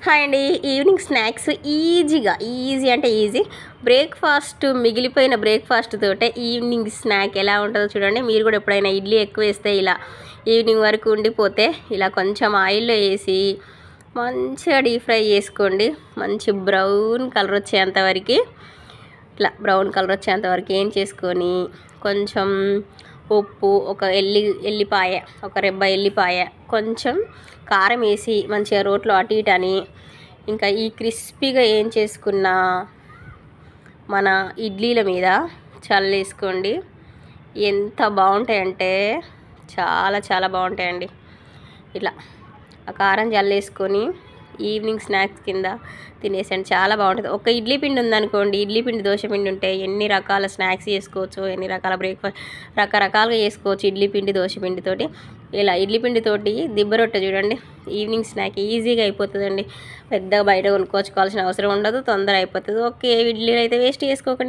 Hi అండి. Evening snacks easy అంటే easy breakfast మిగిలిపోయిన బ్రేక్ఫాస్ట్ తోటే ఈవినింగ్ స్నాక్ ఎలా ఉంటుందో చూడండి. మీరు కూడా ఎప్పుడైనా ఇడ్లీ ఎక్కువ వేస్తే ఇలా ఈవినింగ్ వరకు ఉండిపోతే ఇలా కొంచెం ఆయిల్లో వేసి మంచిగా డీప్ ఫ్రై చేసుకోండి. మంచి బ్రౌన్ కలర్ వచ్చేంత వరకు ఇట్లా బ్రౌన్ కలర్ వచ్చేంత వరకు ఏం చేసుకొని కొంచెం ఉప్పు, ఒక ఎల్లిపాయ, ఒక రెబ్బ ఎల్లిపాయ, కొంచెం కారం వేసి మంచిగా రోట్లో అటు ఇటు అని ఇంకా ఈ క్రిస్పీగా ఏం చేసుకున్న మన ఇడ్లీల మీద చల్లేసుకోండి. ఎంత బాగుంటాయంటే చాలా చాలా బాగుంటాయండి. ఇట్లా ఆ కారం చల్లేసుకొని ఈవినింగ్ స్నాక్స్ కింద తినేసండి. చాలా బాగుంటుంది. ఒక ఇడ్లీ పిండి ఉందనుకోండి, ఇడ్లీ పిండి, దోశ పిండి ఉంటే ఎన్ని రకాల స్నాక్స్ చేసుకోవచ్చు, ఎన్ని రకాల బ్రేక్ఫాస్ట్ రకరకాలుగా చేసుకోవచ్చు. ఇడ్లీ పిండి, దోశ పిండితోటి ఇలా ఇడ్లీ పిండితోటి దిబ్బ రొట్టె చూడండి. ఈవినింగ్ స్నాక్ ఈజీగా అయిపోతుందండి. పెద్దగా బయట కొనుక్కోవాల్సిన అవసరం ఉండదు, తొందర అయిపోతుంది. ఓకే, ఇడ్లీలు అయితే వేస్ట్ చేసుకోకండి.